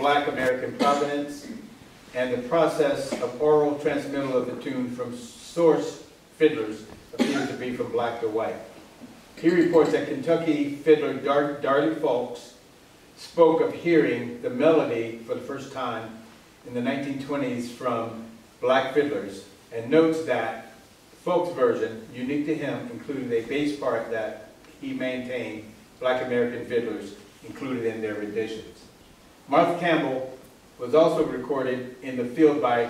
Black American provenance, and the process of oral transmittal of the tune from source fiddlers appears to be from black to white. He reports that Kentucky fiddler Darley Folks spoke of hearing the melody for the first time in the 1920s from black fiddlers, and notes that Folks' version, unique to him, included a bass part that he maintained Black American fiddlers included in their renditions. Martha Campbell was also recorded in the field by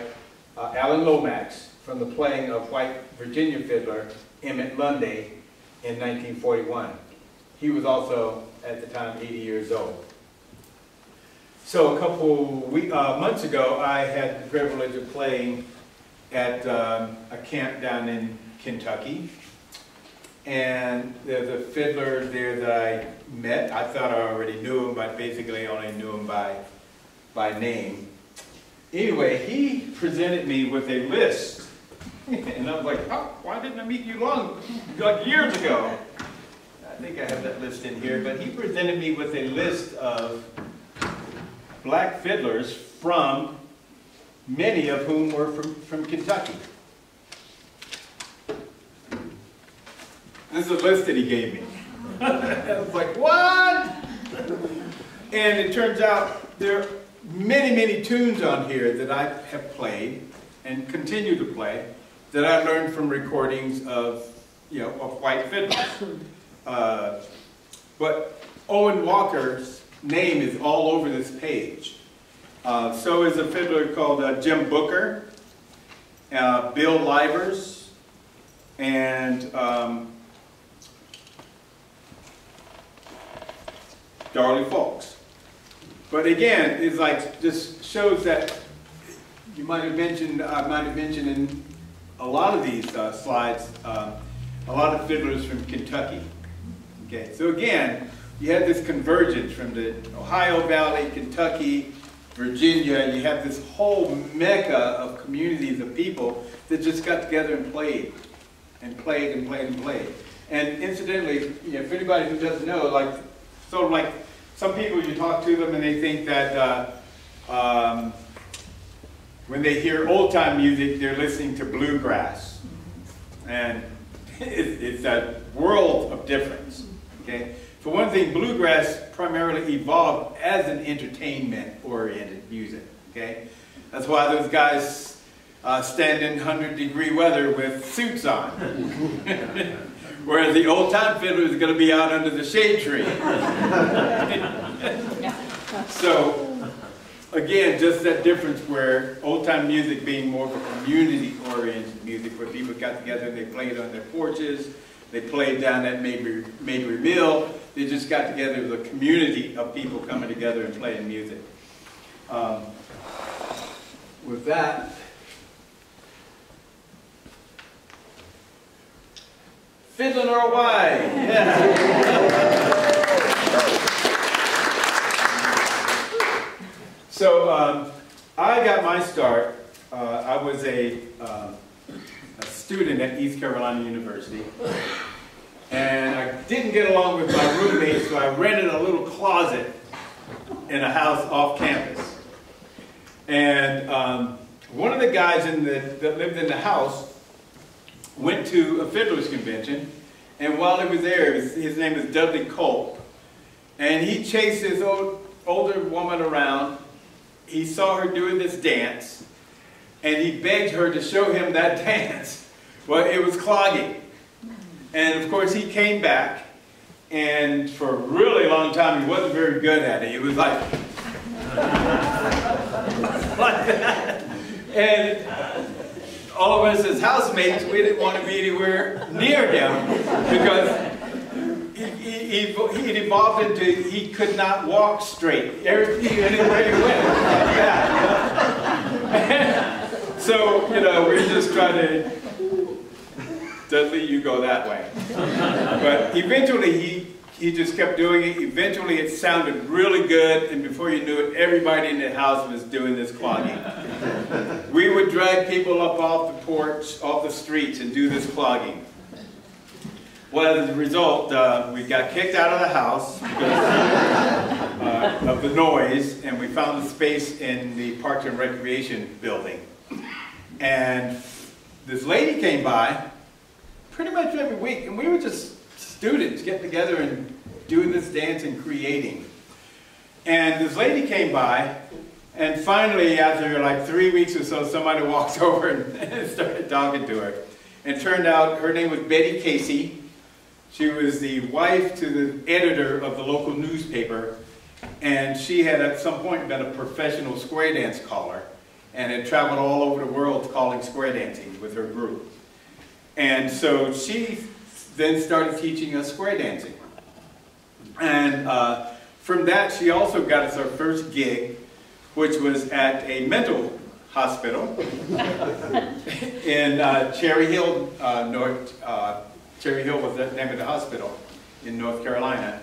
Alan Lomax from the playing of white Virginia fiddler Emmett Lundy in 1941. He was also, at the time, 80 years old. So a couple months ago, I had the privilege of playing at a camp down in Kentucky. And there's a fiddler there that I met. I thought I already knew him, but basically only knew him by name. Anyway, he presented me with a list. And I was like, oh, why didn't I meet you like years ago? I think I have that list in here, but he presented me with a list of black fiddlers from, many of whom were from Kentucky. This is a list that he gave me. I was like, what? And it turns out there are many, many tunes on here that I have played and continue to play that I learned from recordings of, of white fiddlers. But Owen Walker's name is all over this page. So is a fiddler called Jim Booker, Bill Livers, and Darley Folks. But again, it's like, just shows that you might have mentioned, I might have mentioned in a lot of these slides, a lot of fiddlers from Kentucky. Okay, so again, you have this convergence from the Ohio Valley, Kentucky, Virginia. You have this whole mecca of communities of people that just got together and played, and played, and played, and played. And incidentally, for anybody who doesn't know, like, sort of like some people, you talk to them and they think that when they hear old-time music, they're listening to bluegrass. And it's a world of difference, okay? For one thing, bluegrass primarily evolved as an entertainment-oriented music, okay? That's why those guys stand in 100-degree weather with suits on. Whereas the old-time fiddler is going to be out under the shade tree. So, again, just that difference where old-time music being more of a community-oriented music where people got together and they played on their porches, they played down at Mabry Mill, they just got together as a community of people coming together and playing music. With that, Fiddlin' Earl White, yeah. So I got my start. I was a student at East Carolina University, and I didn't get along with my roommate, so I rented a little closet in a house off campus. And one of the guys that lived in the house went to a fiddlers convention, and while he was there, his name is Dudley Culp, and he chased this older woman around. He saw her doing this dance, and he begged her to show him that dance. Well, it was clogging. And of course, he came back, and for a really long time, he wasn't very good at it. He was like, like that. And all of us as housemates, we didn't want to be anywhere near him because he evolved into he could not walk straight. Anywhere he went, like that. So, we're just trying to, Dudley, you go that way. But eventually he just kept doing it. Eventually it sounded really good, and before you knew it, everybody in the house was doing this clogging. We would drag people up off the porch, off the streets, and do this clogging. Well, as a result, we got kicked out of the house because of the noise, and we found a space in the Parks and Recreation building. And this lady came by pretty much every week, and we were just students getting together and doing this dance and creating. And this lady came by, and finally, after like 3 weeks or so, somebody walked over and started talking to her. And it turned out her name was Betty Casey. She was the wife to the editor of the local newspaper, and she had at some point been a professional square dance caller and had traveled all over the world calling square dancing with her group. And so she then started teaching us square dancing. And from that, she also got us our first gig, which was at a mental hospital in Cherry Hill, Cherry Hill was the name of the hospital in North Carolina.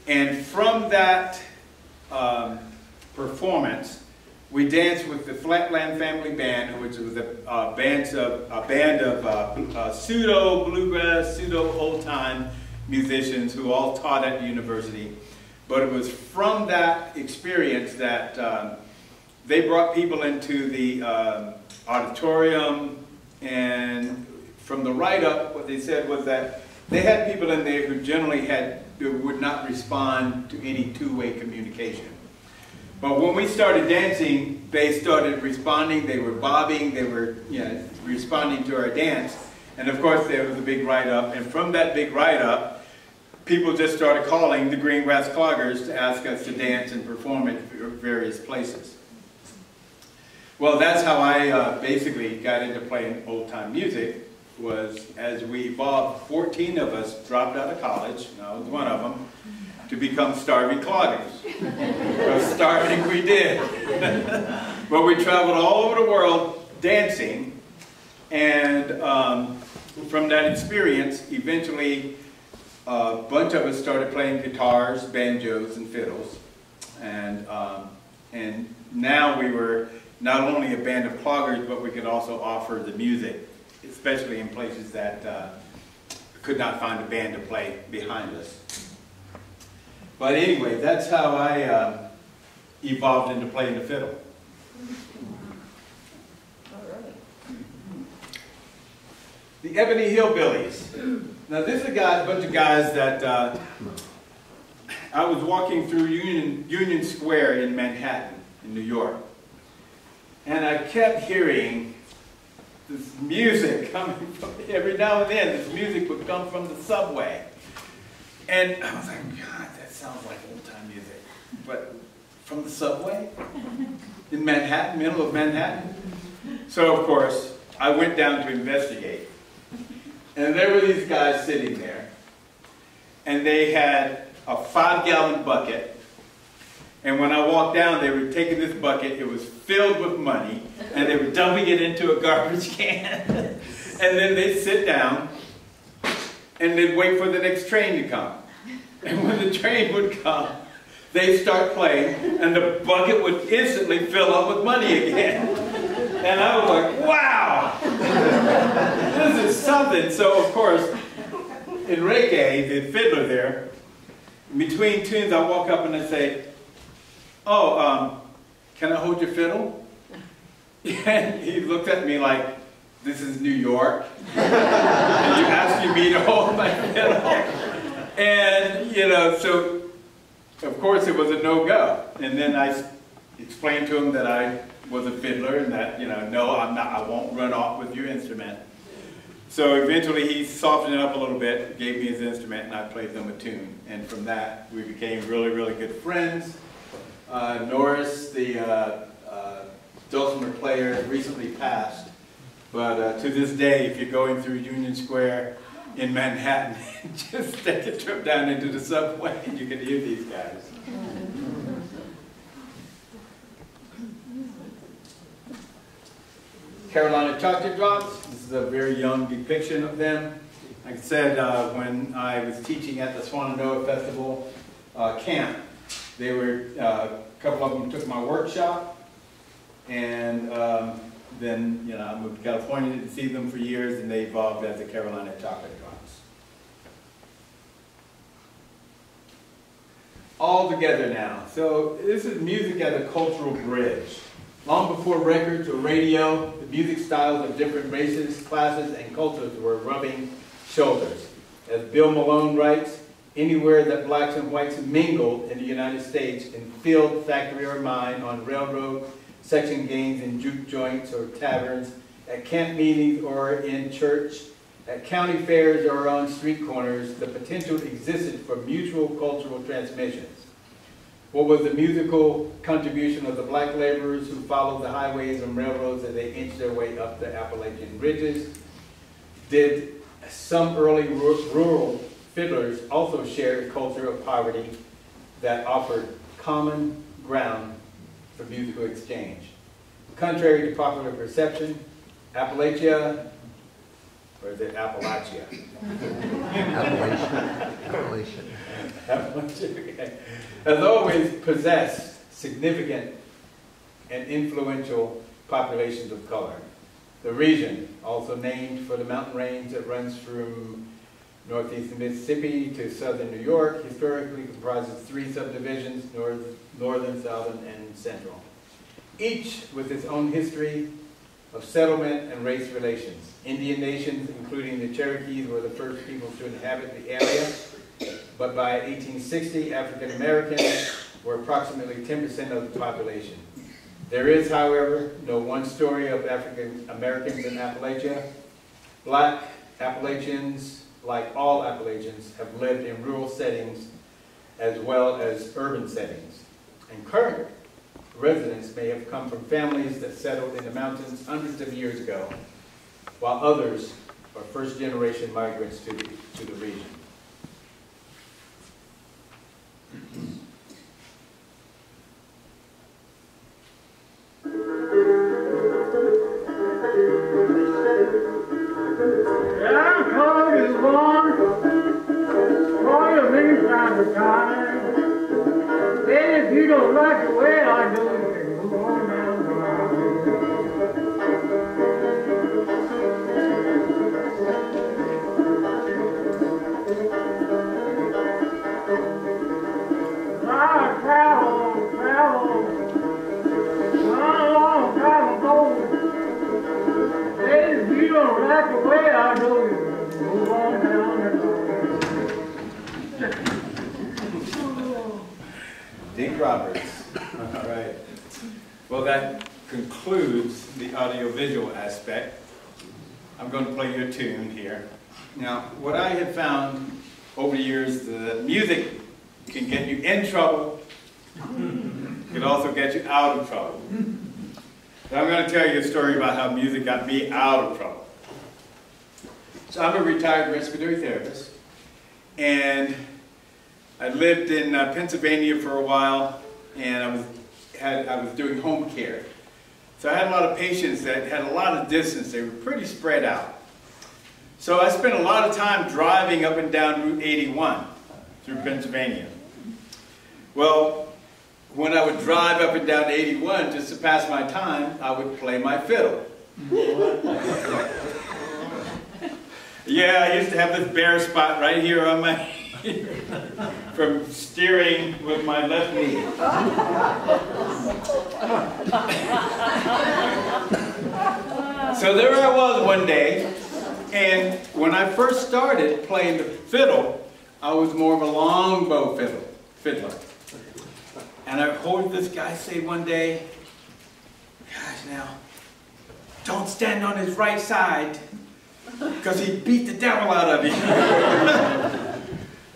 And from that performance, we danced with the Flatland Family Band, which was a band of pseudo bluegrass, pseudo old time musicians who all taught at the university. But it was from that experience that they brought people into the auditorium, and from the write-up, what they said was that they had people in there who generally would not respond to any two-way communication. But when we started dancing, they started responding. They were bobbing. They were, responding to our dance. And of course, there was a big write-up. And from that big write-up, people just started calling the Greengrass Cloggers to ask us to dance and perform at various places. Well, that's how I basically got into playing old-time music. Was as we evolved, 14 of us dropped out of college, and I was one of them, to become starving cloggers. So starving we did. But we traveled all over the world dancing, and from that experience, eventually a bunch of us started playing guitars, banjos, and fiddles. And now we were not only a band of cloggers, but we could also offer the music, especially in places that could not find a band to play behind us. But anyway, that's how I evolved into playing the fiddle. The Ebony Hillbillies. Now this is a bunch of guys that I was walking through Union Square in Manhattan, in New York, and I kept hearing this music coming from, every now and then, this music would come from the subway. And I was like, God, that sounds like old-time music. But from the subway? In Manhattan, middle of Manhattan? So, of course, I went down to investigate. And there were these guys sitting there. And they had a 5-gallon bucket. And when I walked down, they were taking this bucket, it was filled with money, and they were dumping it into a garbage can. And then they'd sit down, and they'd wait for the next train to come. And when the train would come, they'd start playing, and the bucket would instantly fill up with money again. And I was like, wow! This is something. So, of course, Enrique, the fiddler there, in between tunes, I walk up and I say, oh, can I hold your fiddle? And he looked at me like, this is New York, and you're asking me to hold my fiddle? And, so, of course, it was a no-go. And then I explained to him that I was a fiddler and that, no, I won't run off with your instrument. So eventually he softened it up a little bit, gave me his instrument, and I played them a tune. And from that, we became really, really good friends. Norris, the dulcimer player, recently passed, but to this day, if you're going through Union Square in Manhattan, just take a trip down into the subway and you can hear these guys. Carolina Chocolate Drops. This is a very young depiction of them. Like I said, when I was teaching at the Swananoa Festival camp, they were, a couple of them took my workshop, and then I moved to California, didn't see them for years, and they evolved as the Carolina Chocolate Drops. all together now. So this is music as a cultural bridge. Long before records or radio, the music styles of different races, classes, and cultures were rubbing shoulders. As Bill Malone writes, anywhere that blacks and whites mingled in the United States, in field, factory, or mine, on railroad, section gangs in juke joints or taverns, at camp meetings or in church, at county fairs or on street corners, the potential existed for mutual cultural transmissions. What was the musical contribution of the black laborers who followed the highways and railroads as they inched their way up the Appalachian ridges? Did some early rural fiddlers also share a culture of poverty that offered common ground for musical exchange? Contrary to popular perception, Appalachia, or is it Appalachia? Appalachian. Appalachia, okay, has always possessed significant and influential populations of color. The region, also named for the mountain range that runs from northeast Mississippi to southern New York, historically comprises 3 subdivisions, northern, southern, and central, each with its own history of settlement and race relations. Indian nations, including the Cherokees, were the first people to inhabit the area, but by 1860, African Americans were approximately 10% of the population. There is, however, no one story of African Americans in Appalachia. Black Appalachians, like all Appalachians, have lived in rural settings as well as urban settings. And current residents may have come from families that settled in the mountains hundreds of years ago, while others are first-generation migrants to the region. If you don't like the way I do it, move on down the line. I travel, a long time ago. If you don't like the way I do it, move on down the line. Dick Roberts. All right. Well, that concludes the audiovisual aspect. I'm going to play your tune here. Now, what I have found over the years, the music can get you in trouble. It can also get you out of trouble. So I'm going to tell you a story about how music got me out of trouble. So I'm a retired respiratory therapist, and I lived in Pennsylvania for a while, and I was doing home care. So I had a lot of patients that had a lot of distance. They were pretty spread out. So I spent a lot of time driving up and down Route 81 through Pennsylvania. Well, when I would drive up and down 81 just to pass my time, I would play my fiddle. Yeah, I used to have this bare spot right here on my from steering with my left knee. So there I was one day, and when I first started playing the fiddle, I was more of a longbow fiddler. And I heard this guy say one day, "Gosh, now, don't stand on his right side, because he beat the devil out of you."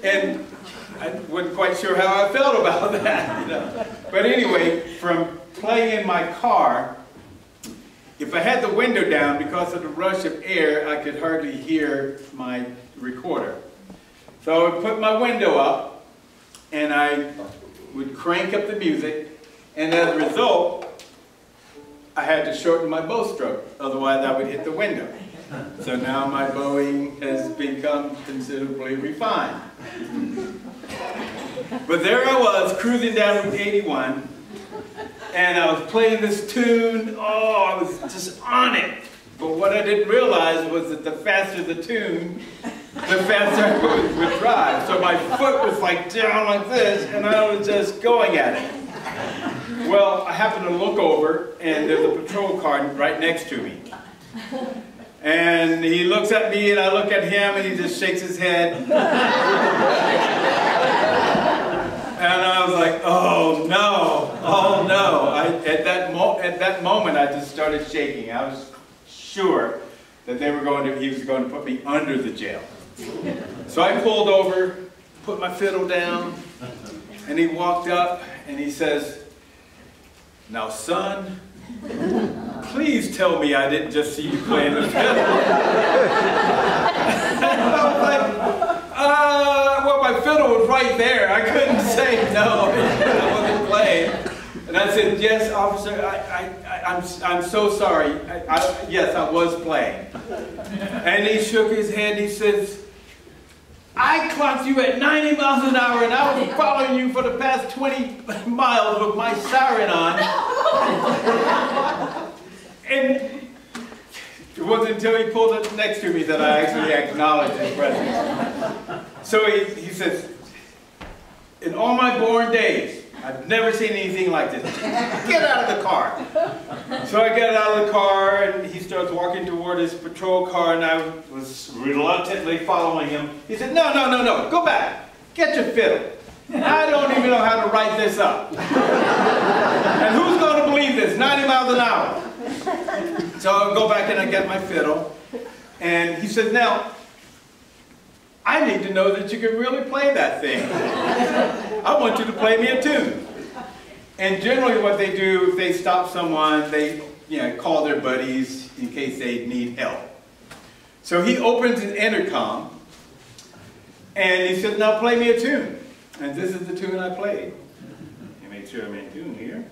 And I wasn't quite sure how I felt about that, you know. But anyway, from playing in my car, if I had the window down, because of the rush of air, I could hardly hear my recorder. So I would put my window up, and I would crank up the music, and as a result, I had to shorten my bow stroke, otherwise I would hit the window. So now my bowing has become considerably refined. But there I was, cruising down Route 81, and I was playing this tune. Oh, I was just on it. But what I didn't realize was that the faster the tune, the faster I would drive. So my foot was like down like this, and I was just going at it. Well, I happened to look over, and there's a patrol car right next to me. And he looks at me, and I look at him, and he just shakes his head. And I was like, oh no, oh no. At that moment, I just started shaking. I was sure that he was going to put me under the jail. So I pulled over, put my fiddle down, and he walked up, and he says, now son, please tell me I didn't just see you playing the fiddle. I was like, well, my fiddle was right there. I couldn't say no, I wasn't playing. And I said, yes, officer, I'm so sorry. Yes, I was playing. And he shook his head and he says, I clocked you at 90 miles an hour and I was following you for the past 20 miles with my siren on. And it wasn't until he pulled up next to me that I actually acknowledged his presence. So he says, in all my born days, I've never seen anything like this. Get out of the car. So I get out of the car and he starts walking toward his patrol car and I was reluctantly following him. He said, no, go back. Get your fiddle. I don't even know how to write this up. And who's going to believe this? 90 miles an hour. So I go back and I get my fiddle. And he says, now, I need to know that you can really play that thing. I want you to play me a tune. And generally what they do, if they stop someone, they call their buddies in case they need help. So he opens his intercom and he says, now play me a tune. And this is the tune I played. Let me make sure I'm in tune here.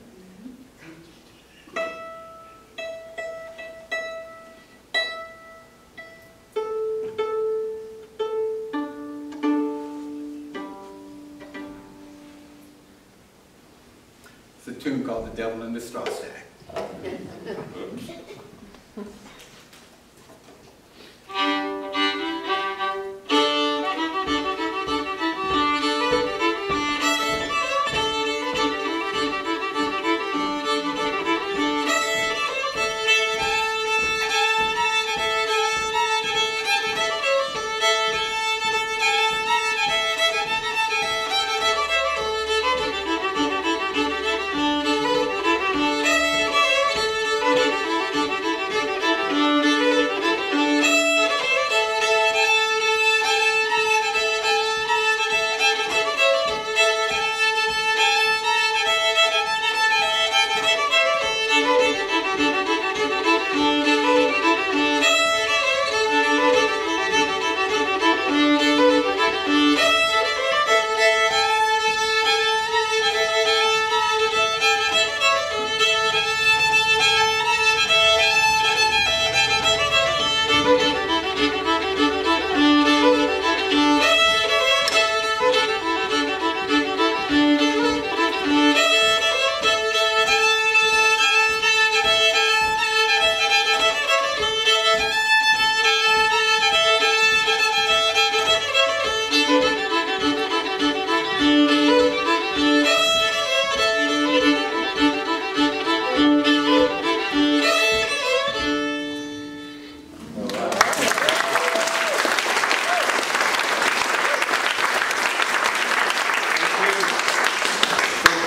It's a tune called The Devil in the Straw Stack. Oops.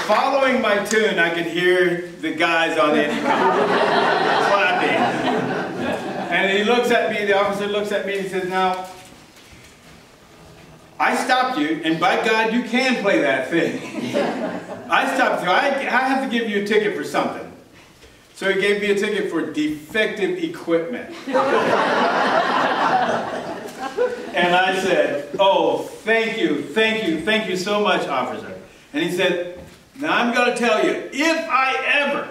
Following my tune, I could hear the guys on the intercom clapping. And he looks at me, the officer looks at me and he says, now, I stopped you, and by God, you can play that thing. I stopped you. I have to give you a ticket for something. So he gave me a ticket for defective equipment. And I said, oh, thank you so much, officer. And he said, now I'm going to tell you, if I ever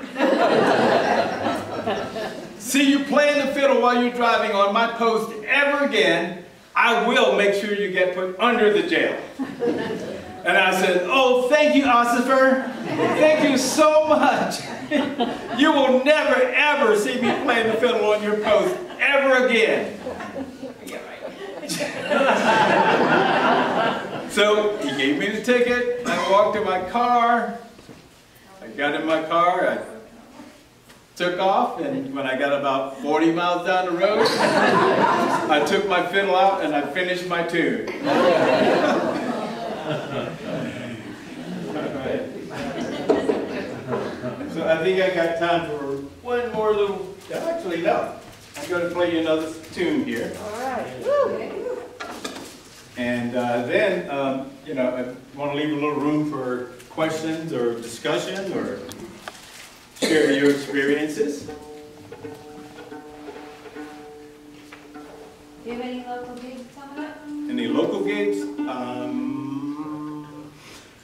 see you playing the fiddle while you're driving on my post ever again, I will make sure you get put under the jail. And I said, oh, thank you, officer. Thank you so much. You will never, ever see me playing the fiddle on your post ever again. So he gave me the ticket. I walked to my car. I got in my car. I took off, and when I got about 40 miles down the road, I took my fiddle out and I finished my tune. So I think I got time for one more little, actually no. I'm going to play you another tune here. All right. And then, you know, I want to leave a little room for questions or discussion or share your experiences. Do you have any local gigs coming up? Any local gigs?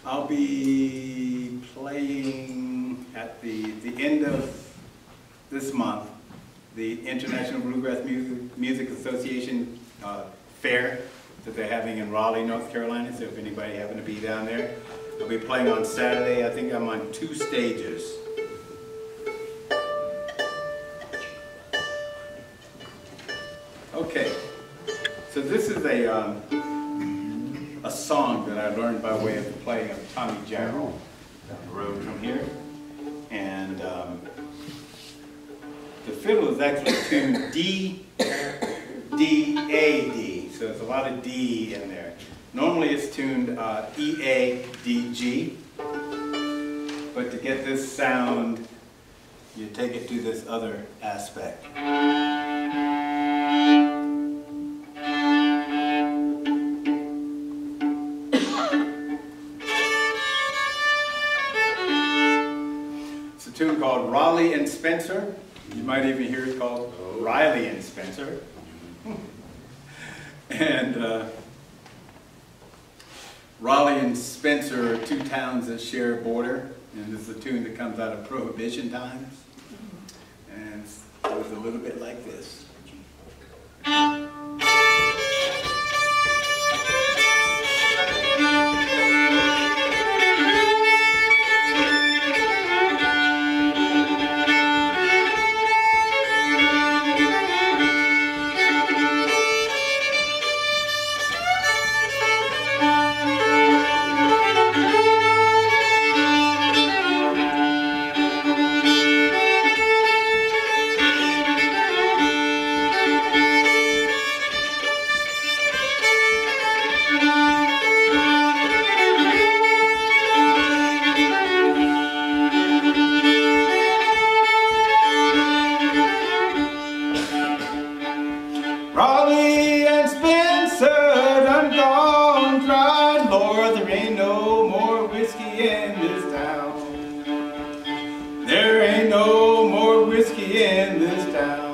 I'll be playing at the end of this month, the International Bluegrass Music Association fair that they're having in Raleigh, North Carolina. So if anybody happen to be down there, I'll be playing on Saturday. I think I'm on 2 stages. Okay, so this is a song that I learned by way of the playing of Tommy Jarrell down the road from here. And the fiddle is actually tuned D, D, A, D. So there's a lot of D in there. Normally it's tuned E, A, D, G. But to get this sound, you take it to this other aspect. It's a tune called Raleigh and Spencer. You might even hear it called Riley and Spencer. And Raleigh and Spencer are 2 towns that share a border. And this is a tune that comes out of Prohibition times. And it goes a little bit like this. Raleigh and Spencer done gone dry, Lord, there ain't no more whiskey in this town. There ain't no more whiskey in this town.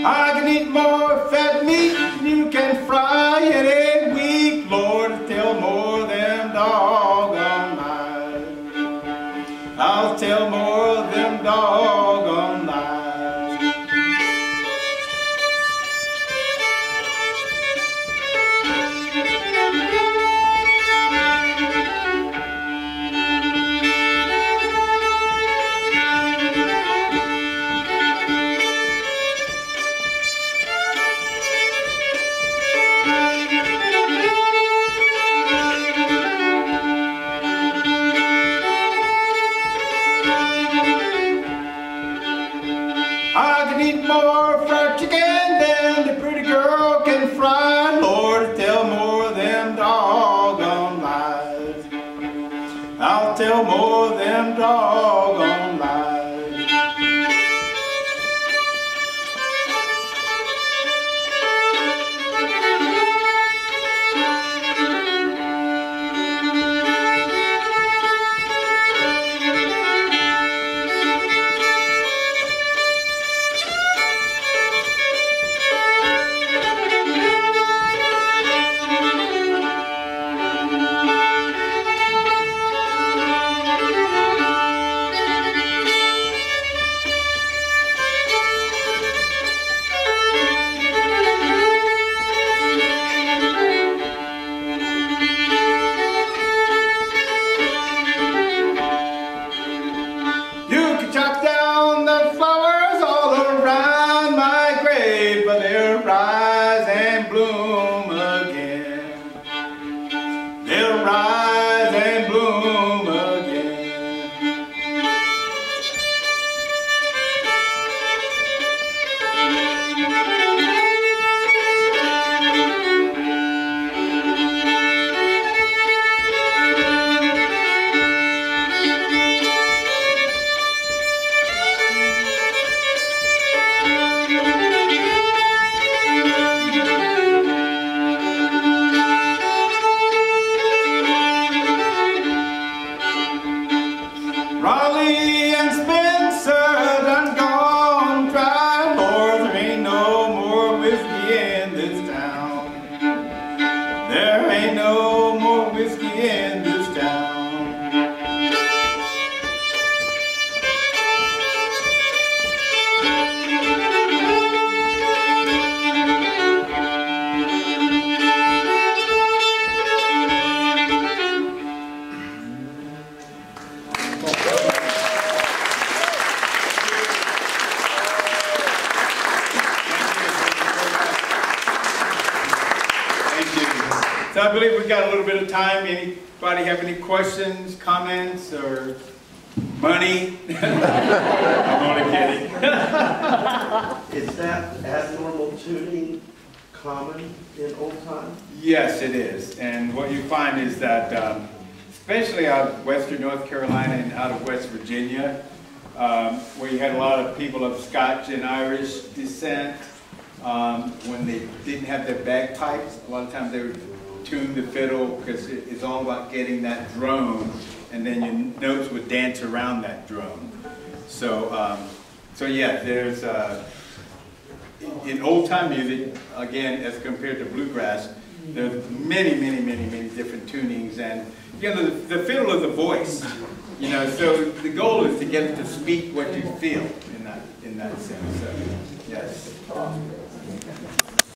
I can eat more fat meat than you can fry in a week, Lord, tell more of them doggone lies. I'll tell more of them doggone lies. I can eat more fried chicken than the pretty girl can fry, Lord, tell more of them doggone lies. I'll tell more of them doggone lies. So I believe we've got a little bit of time. Anybody have any questions, comments, or money? I'm only kidding. Is that abnormal tuning common in old time? Yes, it is. And what you find is that, especially out of western North Carolina and out of West Virginia, where you had a lot of people of Scotch and Irish descent, when they didn't have their bagpipes, a lot of times they would tune the fiddle because it's all about getting that drone, and then your notes would dance around that drone. So, so yeah, there's in old time music, again, as compared to bluegrass, there's many different tunings, and you know, the fiddle is a voice. You know, so the goal is to get it to speak what you feel in that sense. So, yes.